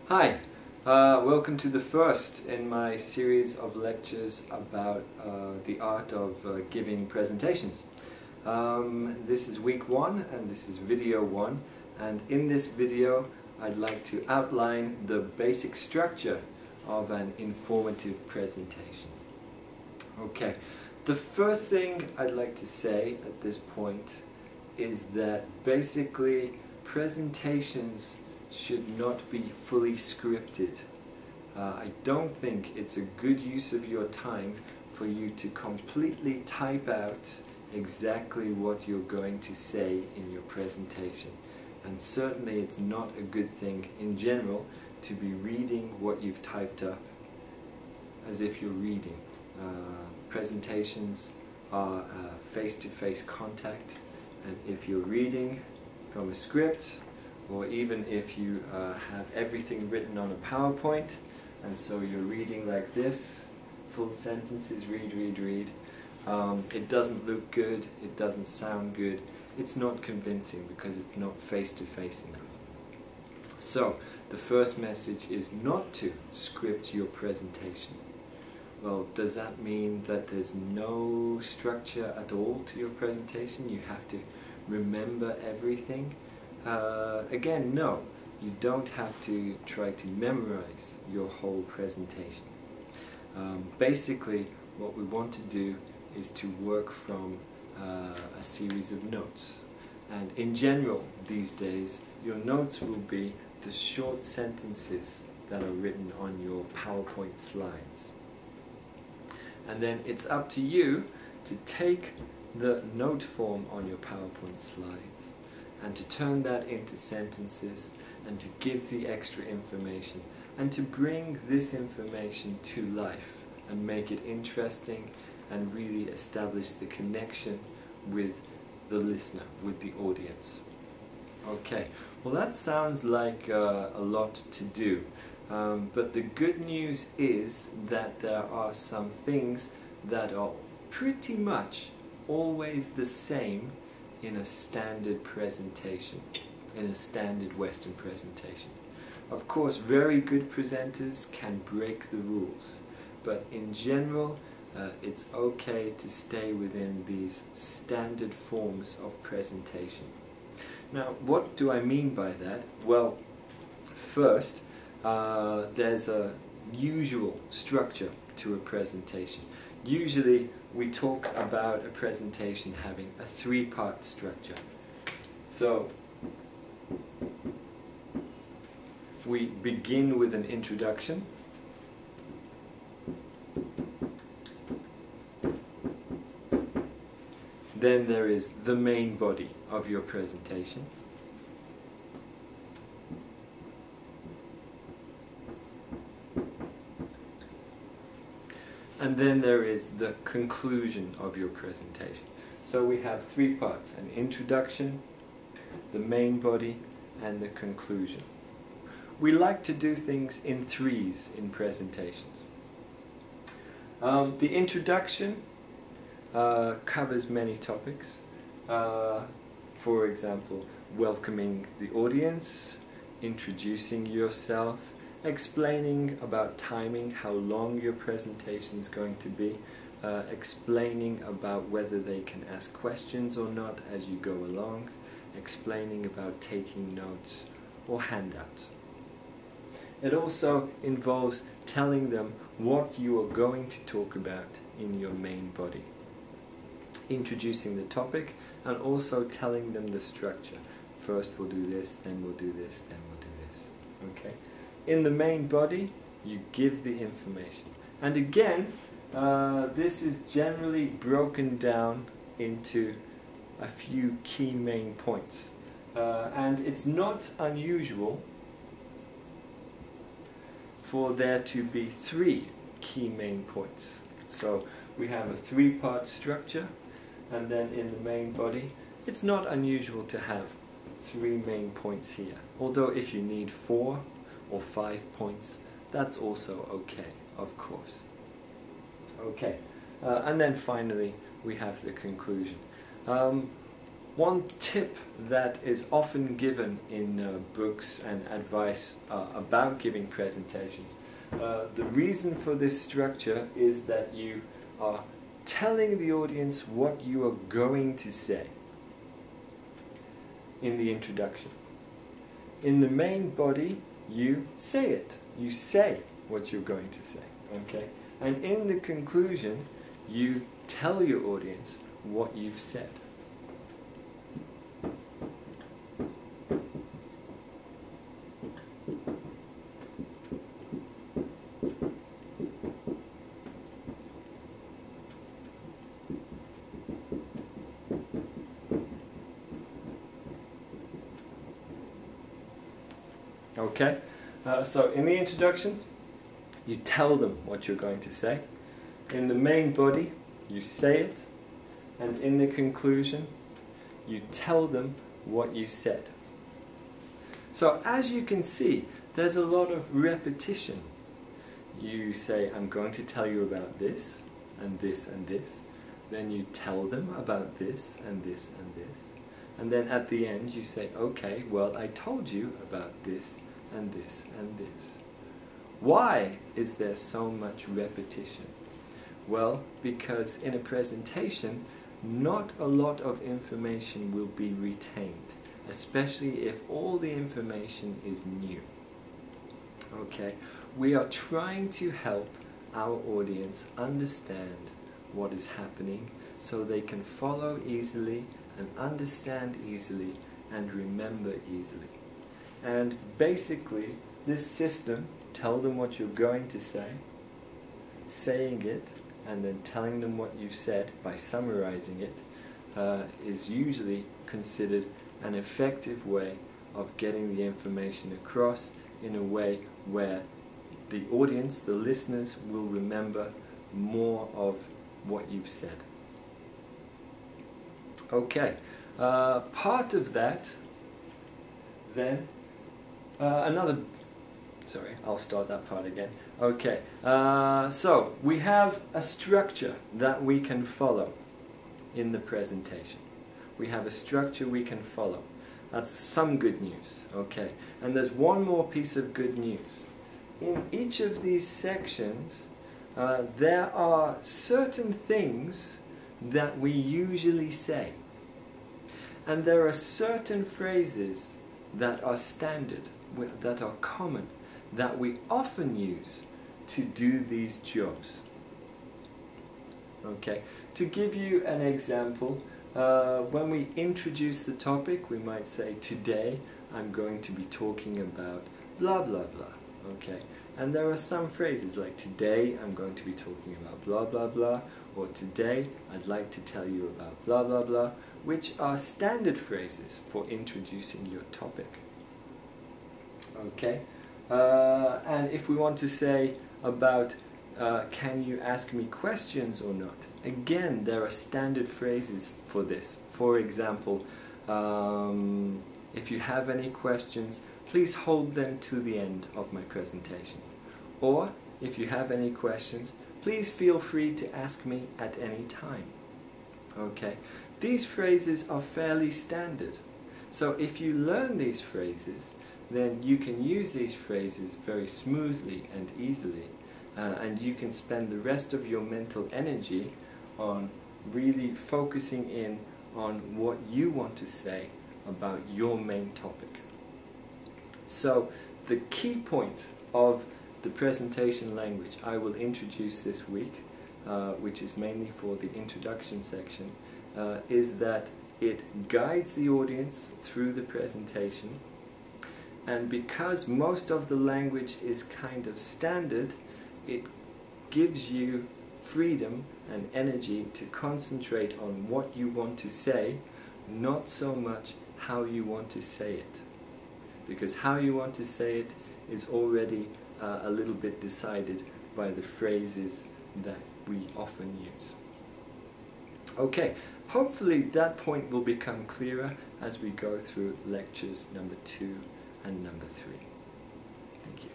Hi, welcome to the first in my series of lectures about the art of giving presentations. This is week 1 and this is video 1, and in this video I'd like to outline the basic structure of an informative presentation. Okay, the first thing I'd like to say at this point is that basically presentations should not be fully scripted. I don't think it's a good use of your time for you to completely type out exactly what you're going to say in your presentation. And certainly it's not a good thing in general to be reading what you've typed up as if you're reading. Presentations are face-to-face contact, and if you're reading from a script, or even if you have everything written on a PowerPoint, and so you're reading like this, full sentences, read, read, read, it doesn't look good, it doesn't sound good, it's not convincing because it's not face-to-face enough. So, the first message is not to script your presentation. Well, does that mean that there's no structure at all to your presentation? You have to remember everything? Again, no. You don't have to try to memorize your whole presentation. Basically, what we want to do is to work from a series of notes. And in general, these days, your notes will be the short sentences that are written on your PowerPoint slides. And then it's up to you to take the note form on your PowerPoint slides and to turn that into sentences and to give the extra information and to bring this information to life and make it interesting and really establish the connection with the listener, with the audience. Okay, well that sounds like a lot to do. But the good news is that there are some things that are pretty much always the same in a standard presentation, in a standard Western presentation. Of course, very good presenters can break the rules, but in general, it's okay to stay within these standard forms of presentation. Now, what do I mean by that? Well, first, there's a usual structure to a presentation. Usually we talk about a presentation having a 3-part structure. So we begin with an introduction. Then there is the main body of your presentation. And then there is the conclusion of your presentation. So we have 3 parts: an introduction, the main body, and the conclusion. We like to do things in 3s in presentations. The introduction covers many topics. For example, welcoming the audience, introducing yourself, explaining about timing, how long your presentation is going to be, explaining about whether they can ask questions or not as you go along, explaining about taking notes or handouts. It also involves telling them what you are going to talk about in your main body, introducing the topic and also telling them the structure. First we'll do this, then we'll do this, then we'll do this. Okay? In the main body, you give the information. And again, this is generally broken down into a few key main points. And it's not unusual for there to be 3 key main points. So we have a 3-part structure, and then in the main body, it's not unusual to have 3 main points here. Although if you need 4 or 5 points, that's also okay, of course. Okay, and then finally we have the conclusion. One tip that is often given in books and advice about giving presentations, the reason for this structure is that you are telling the audience what you are going to say in the introduction. In the main body, you say it. You say what you're going to say, okay? And in the conclusion, you tell your audience what you've said. Okay, so in the introduction, you tell them what you're going to say. In the main body, you say it. And in the conclusion, you tell them what you said. So as you can see, there's a lot of repetition. You say, I'm going to tell you about this, and this, and this. Then you tell them about this, and this, and this. And then at the end, you say, okay, well, I told you about this, and this, and this. Why is there so much repetition? Well, because in a presentation, not a lot of information will be retained, especially if all the information is new. Okay, we are trying to help our audience understand what is happening so they can follow easily and understand easily and remember easily. And basically, this system, tell them what you're going to say, saying it, and then telling them what you've said by summarizing it, is usually considered an effective way of getting the information across in a way where the audience, the listeners, will remember more of what you've said. Okay, part of that, then, sorry, I'll start that part again. Okay, so we have a structure that we can follow in the presentation. We have a structure we can follow. That's some good news, okay? And there's one more piece of good news. In each of these sections, there are certain things that we usually say. And there are certain phrases that are standard, that are common, that we often use to do these jobs. Okay, to give you an example, when we introduce the topic, we might say, today I'm going to be talking about blah blah blah. Okay, and there are some phrases like, today I'm going to be talking about blah blah blah, or today I'd like to tell you about blah blah blah, which are standard phrases for introducing your topic. Okay, and if we want to say about can you ask me questions or not, again there are standard phrases for this. For example, if you have any questions, please hold them to the end of my presentation. Or if you have any questions, please feel free to ask me at any time. Okay, these phrases are fairly standard. So if you learn these phrases, then you can use these phrases very smoothly and easily, and you can spend the rest of your mental energy on really focusing in on what you want to say about your main topic. So the key point of the presentation language I will introduce this week, which is mainly for the introduction section, is that it guides the audience through the presentation. And because most of the language is kind of standard, it gives you freedom and energy to concentrate on what you want to say, not so much how you want to say it. Because how you want to say it is already a little bit decided by the phrases that we often use. Okay, hopefully that point will become clearer as we go through lectures number 2 and number 3. Thank you.